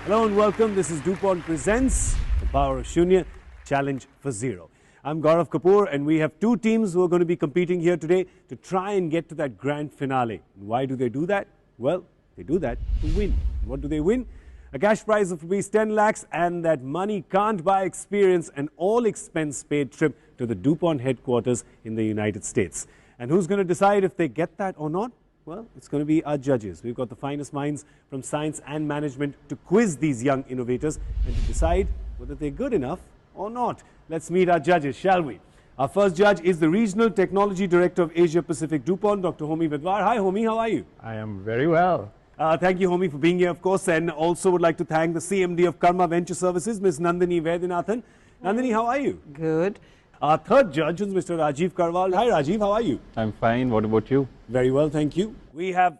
Hello and welcome. This is DuPont Presents The Power of Shunya, Challenge for Zero. I'm Gaurav Kapoor and we have two teams who are going to be competing here today to try and get to that grand finale. And why do they do that? Well, they do that to win. What do they win? A cash prize of rupees 10 lakhs and that money can't buy experience, an all expense paid trip to the DuPont headquarters in the United States. And who's going to decide if they get that or not? Well, it's going to be our judges. We've got the finest minds from science and management to quiz these young innovators and to decide whether they're good enough or not. Let's meet our judges, shall we? Our first judge is the Regional Technology Director of Asia Pacific DuPont, Dr. Homi Vidwar. Hi, Homi, how are you? I am very well. Thank you, Homi, for being here, of course, and also would like to thank the CMD of Karma Venture Services, Ms. Nandini Vaidyanathan. Nandini, how are you? Good. Our third judge is Mr. Rajiv Karwal. Hi, Rajiv, how are you? I'm fine. What about you? Very well, thank you. We have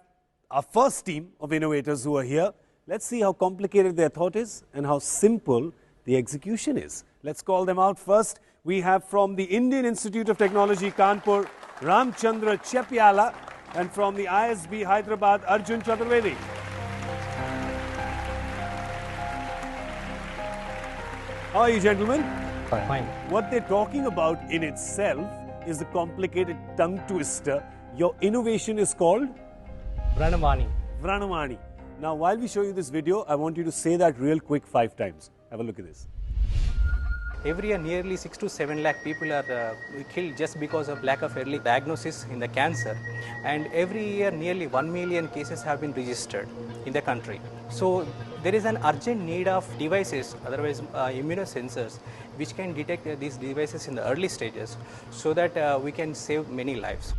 our first team of innovators who are here. Let's see how complicated their thought is and how simple the execution is. Let's call them out first. We have from the Indian Institute of Technology, Kanpur, Ramchander Chepyala, and from the ISB, Hyderabad, Arjun Chaturvedi. How are you, gentlemen? Fine. What they're talking about in itself is a complicated tongue twister. Your innovation is called? Vrana Vani. Vrana Vani. Now, while we show you this video, I want you to say that real quick 5 times. Have a look at this. Every year, nearly 6 to 7 lakh people are killed just because of lack of early diagnosis in the cancer. And every year, nearly 1 million cases have been registered in the country. So, there is an urgent need of devices, otherwise immunosensors, which can detect these devices in the early stages so that we can save many lives.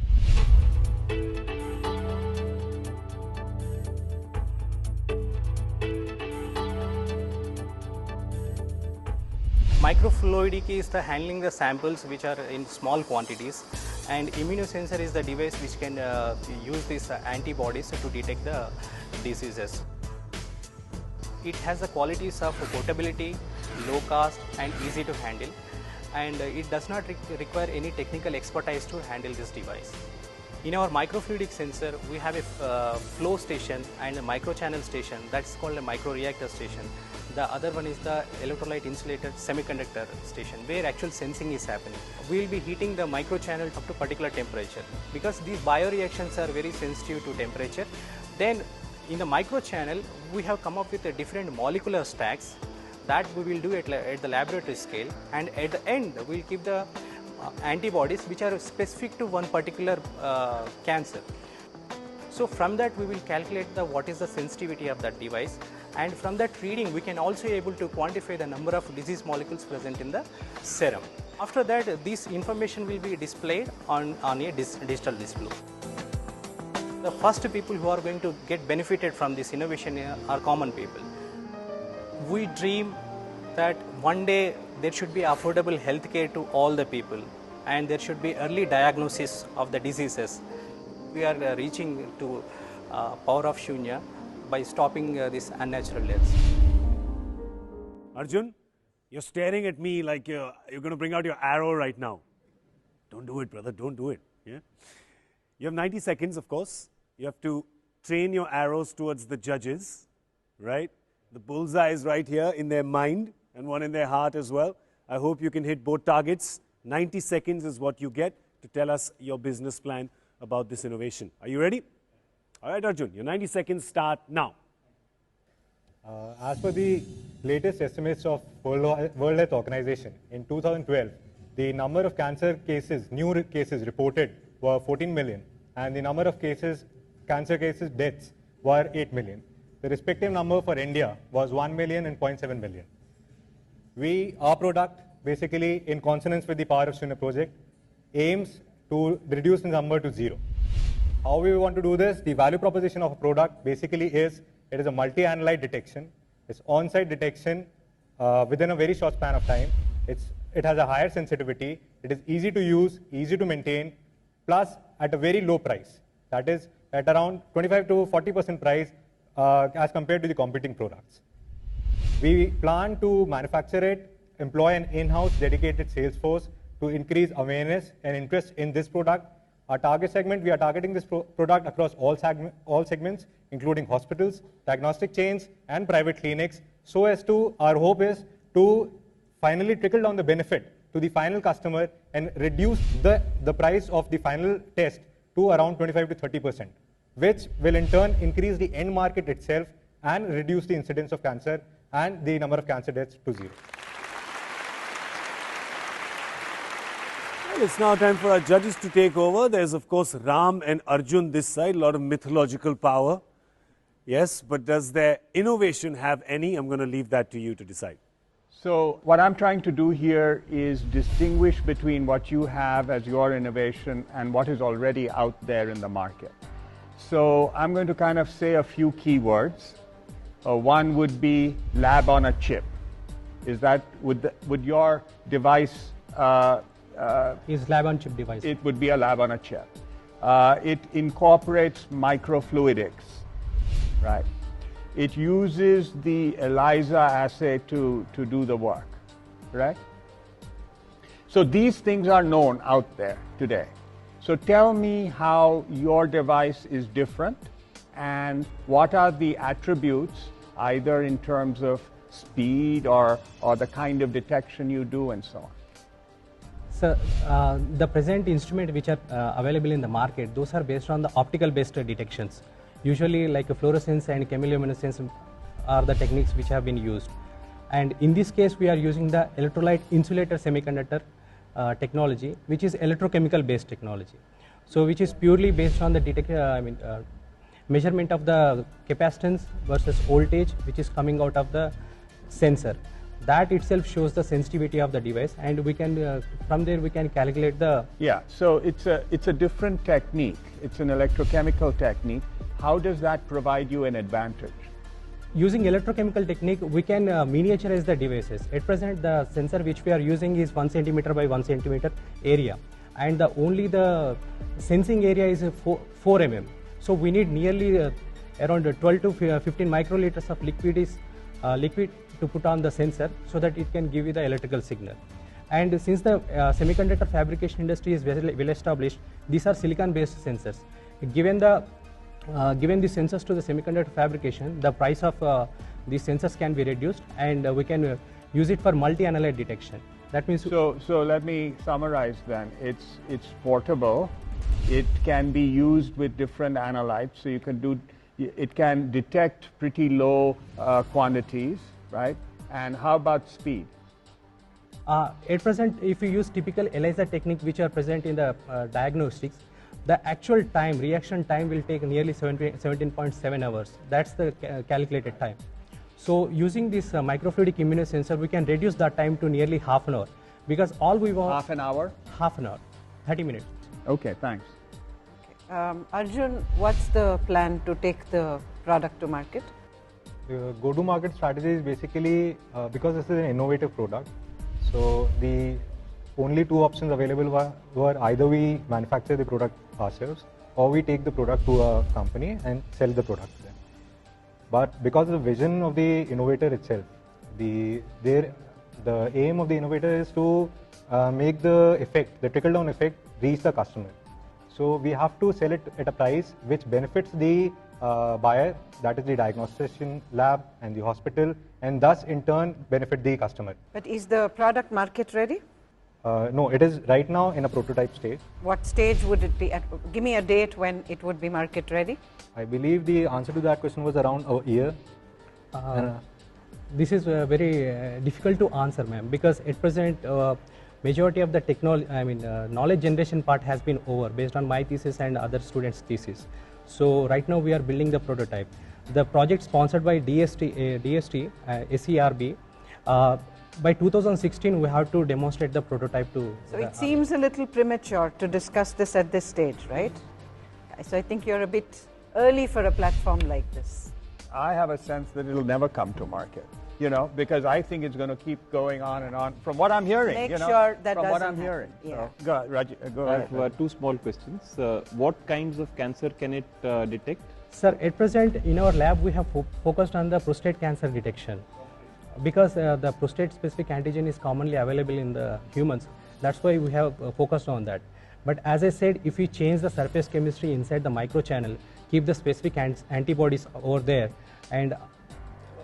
Microfluidic is the handling the samples which are in small quantities, and immunosensor is the device which can use these antibodies to detect the diseases. It has the qualities of portability, low cost and easy to handle, and it does not require any technical expertise to handle this device. In our microfluidic sensor, we have a flow station and a microchannel station, that's called a microreactor station. The other one is the electrolyte insulated semiconductor station, where actual sensing is happening. We will be heating the microchannel up to particular temperature. Because these bioreactions are very sensitive to temperature, then in the microchannel, we have come up with a different molecular stacks that we will do at the laboratory scale, and at the end, we will keep the antibodies which are specific to one particular cancer. So from that, we will calculate what is the sensitivity of that device, and from that reading, we can also able to quantify the number of disease molecules present in the serum. After that, this information will be displayed on a digital display. The first people who are going to get benefited from this innovation are common people. We dream that one day there should be affordable healthcare to all the people, and there should be early diagnosis of the diseases. We are reaching to power of Shunya by stopping these unnatural deaths. Arjun, you're staring at me like you're going to bring out your arrow right now. Don't do it, brother. Don't do it. Yeah? You have 90 seconds, of course. You have to train your arrows towards the judges, right? The bullseye is right here in their mind and one in their heart as well. I hope you can hit both targets. 90 seconds is what you get to tell us your business plan about this innovation. Are you ready? All right, Arjun, your 90 seconds start now. As per the latest estimates of World Health Organization, in 2012, the number of cancer cases, new cases reported were 14 million, and the number of cases, cancer cases, deaths were 8 million. The respective number for India was 1 million and 0.7 million. Our product, basically in consonance with the Power of Shunya project, aims to reduce the number to 0. How we want to do this? The value proposition of a product basically is, it is a multi-analyte detection. It's on-site detection within a very short span of time. It has a higher sensitivity. It is easy to use, easy to maintain, plus at a very low price. That is at around 25 to 40% price as compared to the competing products. We plan to manufacture it, employ an in-house dedicated sales force to increase awareness and interest in this product. Our target segment, we are targeting this product across all segments, including hospitals, diagnostic chains, and private clinics, so as to, our hope is to finally trickle down the benefit to the final customer and reduce the price of the final test to around 25 to 30%, which will in turn increase the end market itself and reduce the incidence of cancer and the number of cancer deaths to zero. Well, it's now time for our judges to take over. There's, of course, Ram and Arjun this side, a lot of mythological power. Yes, but does their innovation have any? I'm going to leave that to you to decide. So what I'm trying to do here is distinguish between what you have as your innovation and what is already out there in the market. So I'm going to kind of say a few key words. One would be lab on a chip. Is that, would your device is lab on chip device? It would be a lab on a chip. It incorporates microfluidics, right? It uses the ELISA assay to do the work, right? So these things are known out there today. So tell me how your device is different and what are the attributes, either in terms of speed or the kind of detection you do and so on. So the present instruments which are available in the market, those are based on the optical based detections. Usually like fluorescence and chemiluminescence are the techniques which have been used. And in this case we are using the electrolyte insulator semiconductor technology, which is electrochemical based technology. So which is purely based on the measurement of the capacitance versus voltage which is coming out of the sensor. That itself shows the sensitivity of the device, and we can from there we can calculate the... Yeah, so it's a different technique. It's an electrochemical technique. How does that provide you an advantage? Using electrochemical technique, we can miniaturize the devices. At present, the sensor which we are using is 1 centimeter by 1 centimeter area, and only the sensing area is 4 mm. So we need nearly around 12 to 15 microliters of liquid to put on the sensor so that it can give you the electrical signal. And since the semiconductor fabrication industry is very well established, these are silicon based sensors. Given the sensors to the semiconductor fabrication, the price of these sensors can be reduced, and we can use it for multi-analyte detection. That means... So let me summarize then. It's portable. It can be used with different analytes, so you can do... It can detect pretty low quantities, right? And how about speed? At present, if you use typical ELISA technique which are present in the diagnostics, the actual time, reaction time will take nearly 17.7 hours. That's the calculated time. So using this microfluidic immunosensor, we can reduce that time to nearly half an hour, because all we want... Half an hour? Half an hour, 30 minutes. Okay, thanks. Arjun, what's the plan to take the product to market? The go-to-market strategy is basically, because this is an innovative product, so the only two options available were either we manufacture the product ourselves or we take the product to a company and sell the product to them. But because of the vision of the innovator itself, the aim of the innovator is to make the effect, the trickle-down effect, reach the customer. So we have to sell it at a price which benefits the buyer, that is the diagnostician lab and the hospital, and thus in turn benefit the customer. But is the product market ready? No, it is right now in a prototype stage. What stage would it be at? Give me a date when it would be market ready. I believe the answer to that question was around a year. This is very difficult to answer, ma'am, because at present majority of the knowledge generation part has been over based on my thesis and other students' thesis. So right now we are building the prototype. The project sponsored by DST, SERB. By 2016, we have to demonstrate the prototype to... So it seems a little premature to discuss this at this stage, right? So I think you're a bit early for a platform like this. I have a sense that it'll never come to market, you know, because I think it's going to keep going on and on. From what I'm hearing, Make sure that from what I'm doesn't hearing. happen. So, go ahead. I have two small questions. What kinds of cancer can it detect? Sir, at present in our lab we have focused on the prostate cancer detection, because the prostate specific antigen is commonly available in the humans. That's why we have focused on that. But as I said, if we change the surface chemistry inside the microchannel, keep the specific antibodies over there, and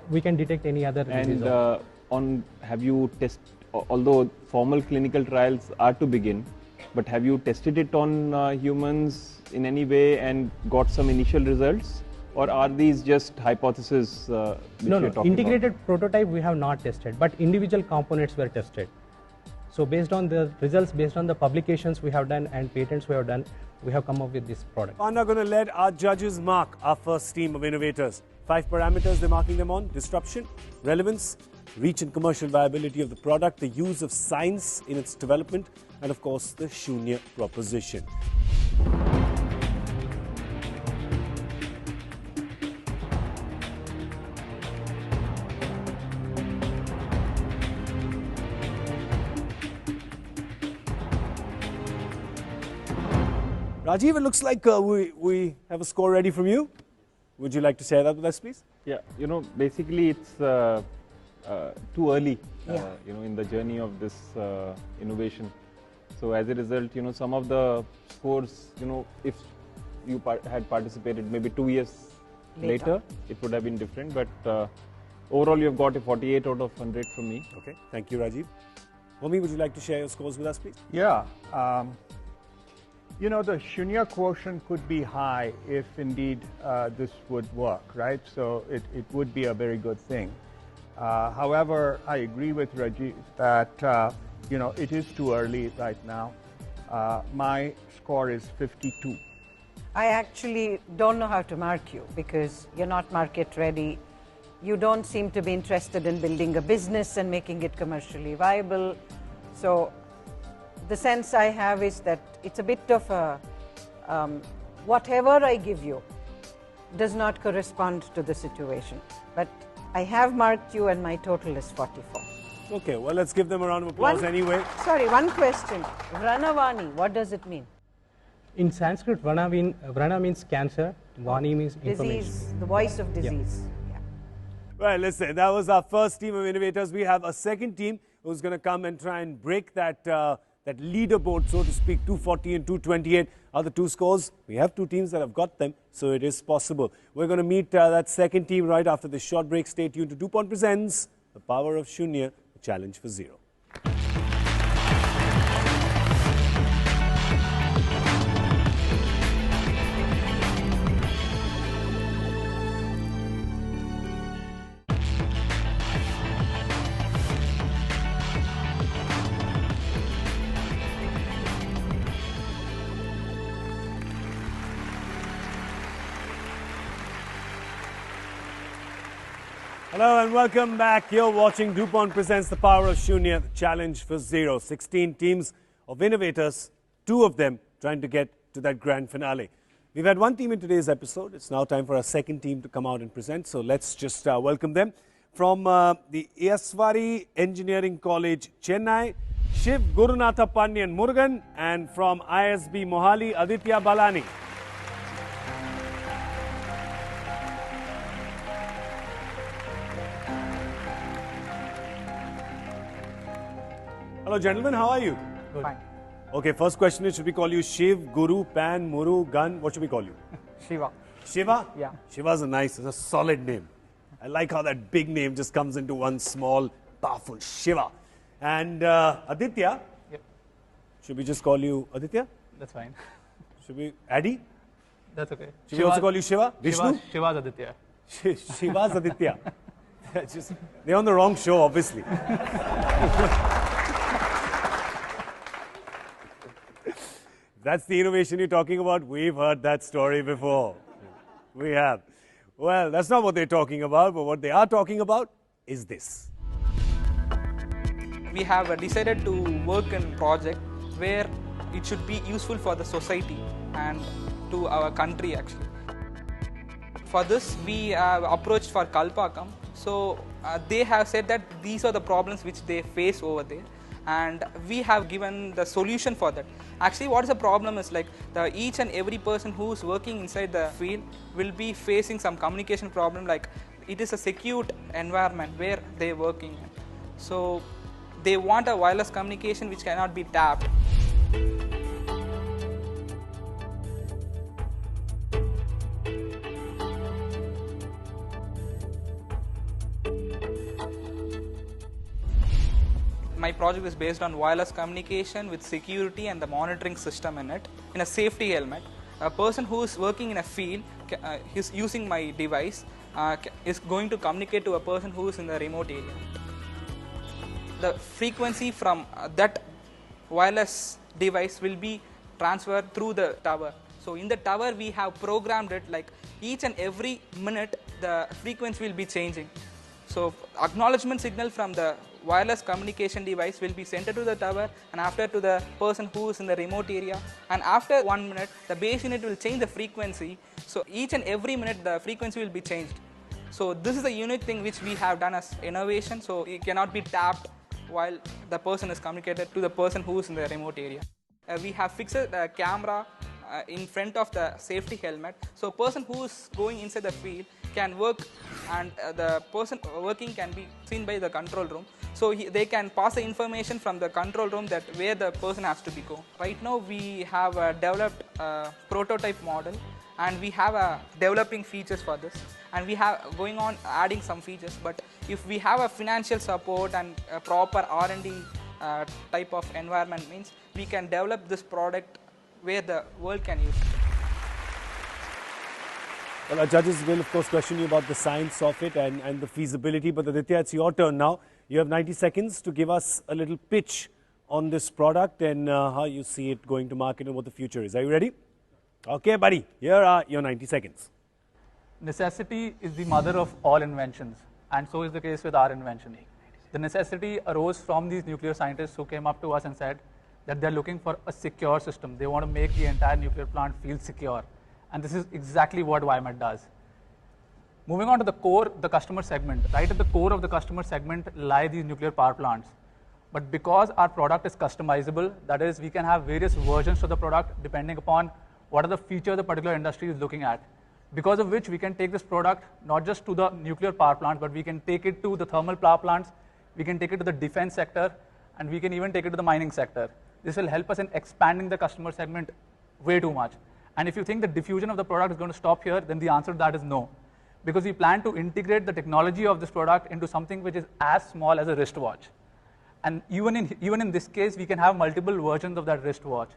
we can detect any other disease. And have you although formal clinical trials are to begin, but have you tested it on humans in any way and got some initial results? Or are these just hypotheses which No, you're talking integrated prototype we have not tested, but individual components were tested. So based on the results, based on the publications we have done and patents we have done, we have come up with this product. I'm now going to let our judges mark our first team of innovators. 5 parameters they're marking them on: disruption, relevance, reach and commercial viability of the product, the use of science in its development, and of course the Shunya proposition. Rajiv, it looks like we have a score ready from you. Would you like to share that with us, please? Yeah, basically it's too early, in the journey of this innovation. So as a result, some of the scores, if you had participated maybe 2 years later, it would have been different. But overall, you've got a 48 out of 100 from me. Okay, thank you, Rajiv. Homi, would you like to share your scores with us, please? Yeah. The Shunya quotient could be high if indeed this would work, right? So it would be a very good thing. However, I agree with Rajiv that, it is too early right now. My score is 52. I actually don't know how to mark you because you're not market ready. You don't seem to be interested in building a business and making it commercially viable. So the sense I have is that it's a bit of a, whatever I give you does not correspond to the situation. But I have marked you and my total is 44. Okay, well, let's give them a round of applause anyway. Sorry, one question. Vrana Vani, what does it mean? In Sanskrit, Vrana means cancer, Vani means information. Disease, the voice of disease. Yeah. Well, listen, that was our first team of innovators. We have a second team who's going to come and try and break that that leaderboard, so to speak. 240 and 228 are the two scores. We have two teams that have got them, so it is possible. We're going to meet that second team right after this short break. Stay tuned to DuPont Presents The Power of Shunya, a challenge for zero. Hello and welcome back. You're watching DuPont Presents The Power of Shunya, the challenge for zero. 16 teams of innovators, 2 of them trying to get to that grand finale. We've had one team in today's episode. It's now time for our second team to come out and present. So let's just welcome them. From the Eswari Engineering College, Chennai, Sivagurunathapandian Murugan, and from ISB Mohali, Aditya Balani. Hello, gentlemen. How are you? Good. Fine. Okay, first question is, should we call you Shiv, Guru, Pan, Muru, Gun? What should we call you? Shiva. Shiva? Yeah. Shiva's it's a solid name. I like how that big name just comes into one small, powerful Shiva. And Aditya? Yep. Should we just call you Aditya? That's fine. Should we Addy? That's okay. Should we also call you Shiva? Vishnu? Shiva's Aditya. Shiva's Aditya. They're on the wrong show, obviously. That's the innovation you're talking about. We've heard that story before. We have. Well, that's not what they're talking about, but what they are talking about is this. We have decided to work in a project where it should be useful for the society and to our country actually. For this, we have approached for Kalpakam. So they have said that these are the problems which they face over there. And we have given the solution for that. Actually, what is the problem is like each and every person who is working inside the field will be facing some communication problem, like it is a secure environment where they are working. So they want a wireless communication which cannot be tapped. my project is based on wireless communication with security and the monitoring system in it, in a safety helmet. A person who is working in a field is using my device is going to communicate to a person who is in the remote area. The frequency from that wireless device will be transferred through the tower. So in the tower we have programmed it like each and every minute the frequency will be changing. So acknowledgement signal from the wireless communication device will be sent to the tower and after to the person who is in the remote area, and after 1 minute the base unit will change the frequency. So each and every minute the frequency will be changed. So this is the unique thing which we have done as innovation, so it cannot be tapped while the person is communicated to the person who is in the remote area. We have fixed a camera in front of the safety helmet, so person who is going inside the field can work and the person working can be seen by the control room. So they can pass the information from the control room that where the person has to be go. Right now we have developed a prototype model and we have developing features for this, and we have going on adding some features, but if we have a financial support and a proper R&D type of environment means we can develop this product where the world can use it. Well, our judges will of course question you about the science of it and the feasibility, but Aditya, it's your turn now. You have 90 seconds to give us a little pitch on this product and how you see it going to market and what the future is. Are you ready? Okay, buddy, here are your 90 seconds. Necessity is the mother of all inventions, and so is the case with our invention. The necessity arose from these nuclear scientists who came up to us and said that they're looking for a secure system. They want to make the entire nuclear plant feel secure. And this is exactly what WiMAT does. Moving on to the core, the customer segment. Right at the core of the customer segment lie these nuclear power plants. But because our product is customizable, that is, we can have various versions of the product depending upon what are the features the particular industry is looking at. Because of which we can take this product not just to the nuclear power plants, but we can take it to the thermal power plants, we can take it to the defense sector, and we can even take it to the mining sector. This will help us in expanding the customer segment way too much. And if you think the diffusion of the product is going to stop here, then the answer to that is no. Because we plan to integrate the technology of this product into something which is as small as a wristwatch. And even in this case, we can have multiple versions of that wristwatch.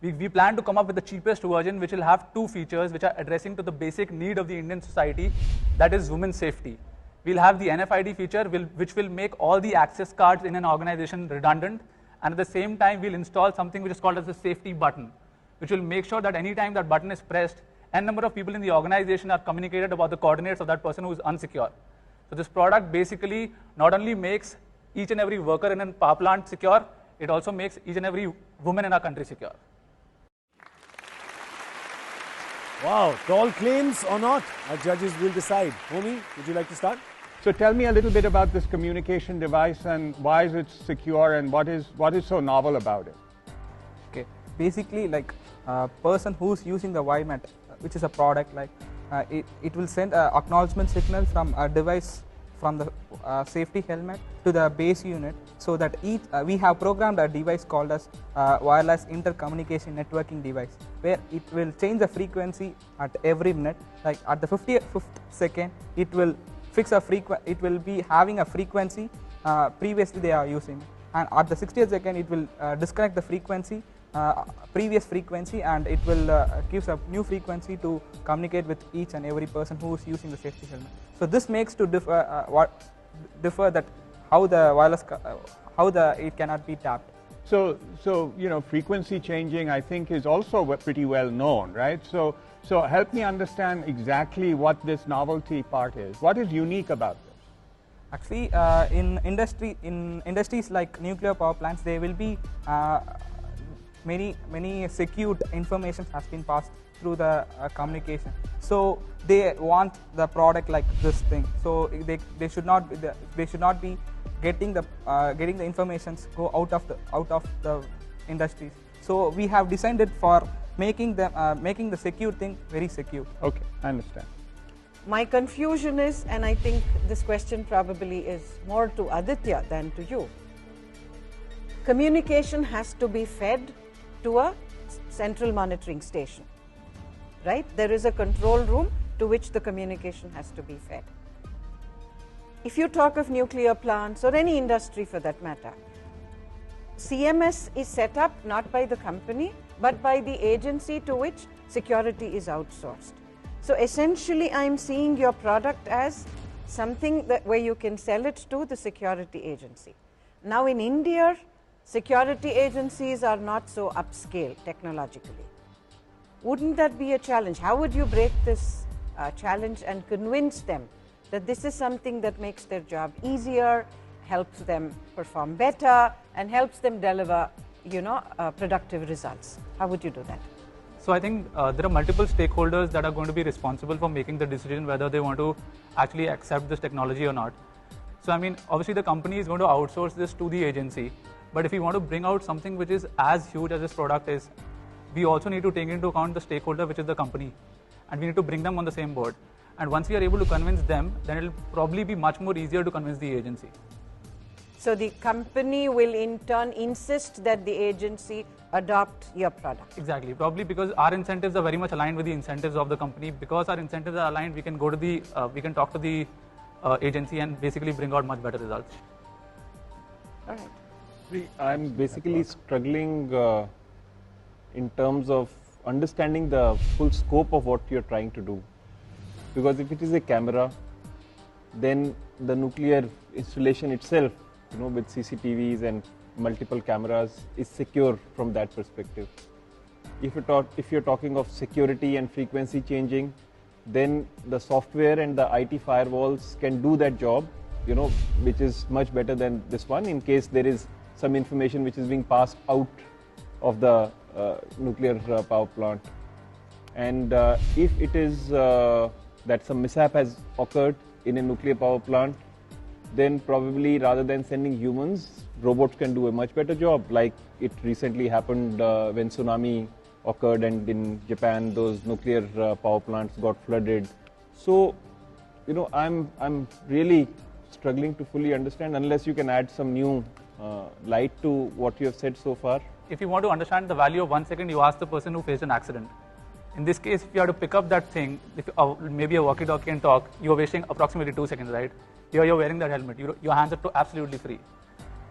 We plan to come up with the cheapest version, which will have two features which are addressing to the basic need of the Indian society, that is women's safety. We'll have the NFID feature, which will make all the access cards in an organization redundant, and at the same time, we'll install something which is called as a safety button, which will make sure that any time that button is pressed, n number of people in the organization are communicated about the coordinates of that person who is unsecure. So this product basically not only makes each and every worker in a power plant secure, it also makes each and every woman in our country secure. Wow, tall claims or not, our judges will decide. Homi, would you like to start? So tell me a little bit about this communication device and why is it secure and what is so novel about it? Okay, basically like a person who's using the WiMAT, which is a product, like it will send an acknowledgement signal from a device from the safety helmet to the base unit, so that we have programmed a device called as wireless intercommunication networking device, where it will change the frequency at every minute. Like at the 55th second, it will fix a frequency. It will be having a frequency previously they are using, and at the 60th second, it will disconnect the frequency. Previous frequency, and it will gives a new frequency to communicate with each and every person who is using the safety helmet. So this makes to differ that how the wireless it cannot be tapped. So you know, frequency changing I think is also pretty well known, right? So help me understand exactly what this novelty part is. What is unique about this? Actually, in industries like nuclear power plants, there will be many secured information has been passed through the communication. So they want the product like this thing. So they should not be getting the informations go out of the industries. So we have designed it for making the secure thing very secure. Okay, I understand. My confusion is, and I think this question probably is more to Aditya than to you. Communication has to be fed to a central monitoring station, right? There is a control room to which the communication has to be fed. If you talk of nuclear plants or any industry for that matter, CMS is set up not by the company, but by the agency to which security is outsourced. So essentially, I'm seeing your product as something that where you can sell it to the security agency. Now in India, security agencies are not so upscale technologically. Wouldn't that be a challenge? How would you break this challenge and convince them that this is something that makes their job easier, helps them perform better, and helps them deliver, productive results? How would you do that? So I think there are multiple stakeholders that are going to be responsible for making the decision whether they want to actually accept this technology or not. So I mean, obviously the company is going to outsource this to the agency, but if we want to bring out something which is as huge as this product is, we also need to take into account the stakeholder, which is the company, and we need to bring them on the same board. And once we are able to convince them, then it will probably be much more easier to convince the agency. So the company will in turn insist that the agency adopt your product. Exactly, probably because our incentives are very much aligned with the incentives of the company. Because our incentives are aligned, we can go to the, we can talk to the agency and basically bring out much better results. All right. See, I'm basically struggling in terms of understanding the full scope of what you're trying to do. Because if it is a camera, then the nuclear installation itself, with CCTVs and multiple cameras, is secure from that perspective. If you're talking of security and frequency changing, then the software and the IT firewalls can do that job, which is much better than this one in case there is some information which is being passed out of the nuclear power plant. And if it is that some mishap has occurred in a nuclear power plant, then probably rather than sending humans, robots can do a much better job, like it recently happened when tsunami occurred and in Japan those nuclear power plants got flooded. So, I'm really struggling to fully understand unless you can add some new light to what you have said so far. If you want to understand the value of 1 second, you ask the person who faced an accident. In this case, if you have to pick up that thing, if maybe a walkie-talkie can talk, you're wasting approximately 2 seconds, right? Here you're wearing that helmet, your hands are absolutely free.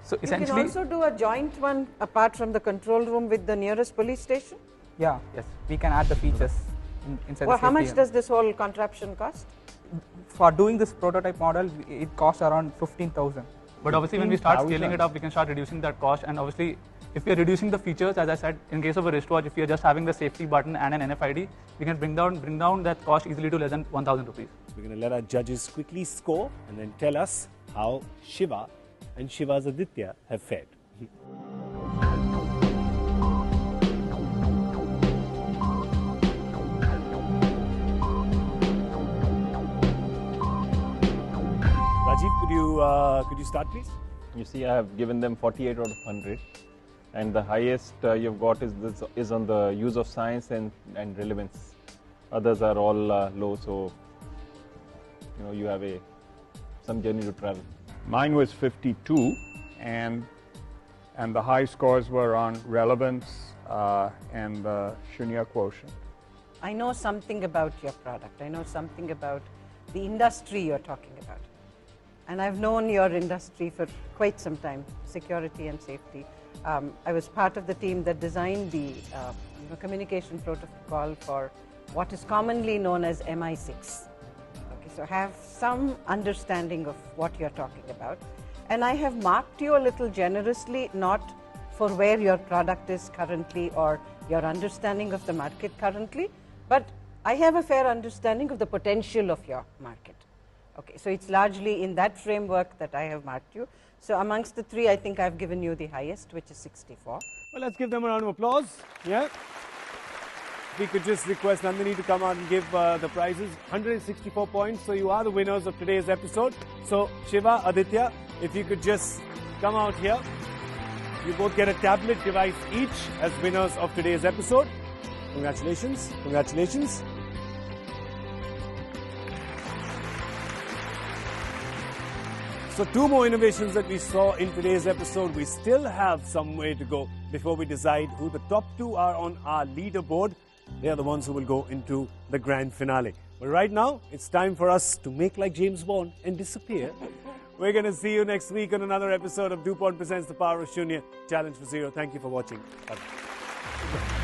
So essentially, you can also do a joint one apart from the control room with the nearest police station? Yeah, yes, we can add the features inside Well, the how much CPM. does this whole contraption cost? For doing this prototype model, it costs around 15,000. But obviously when we start scaling it up, we can start reducing that cost. And obviously, if we are reducing the features, as I said, in case of a wristwatch, if we are just having the safety button and an NFID, we can bring down that cost easily to less than 1,000 rupees. We're going to let our judges quickly score and then tell us how Shiva and Shiva's Aditya have fared. Rajiv, could you start, please? You see, I have given them 48 out of 100. And the highest you've got is on the use of science and relevance. Others are all low, so you have some journey to travel. Mine was 52, and the high scores were on relevance and the Shunya quotient. I know something about your product. I know something about the industry you're talking about. And I've known your industry for quite some time, security and safety. I was part of the team that designed the communication protocol for what is commonly known as MI6. Okay, so I have some understanding of what you're talking about. And I have marked you a little generously, not for where your product is currently or your understanding of the market currently, but I have a fair understanding of the potential of your market. Okay, so it's largely in that framework that I have marked you. So amongst the three, I think I've given you the highest, which is 64. Well, let's give them a round of applause. Yeah. If we could just request Nandini to come out and give the prizes. 164 points. So you are the winners of today's episode. So Shiva, Aditya, if you could just come out here. You both get a tablet device each as winners of today's episode. Congratulations. Congratulations. So 2 more innovations that we saw in today's episode. We still have some way to go before we decide who the top 2 are on our leaderboard. They are the ones who will go into the grand finale. But right now, it's time for us to make like James Bond and disappear. We're going to see you next week on another episode of DuPont Presents The Power of Shunya, Challenge for Zero. Thank you for watching. Bye.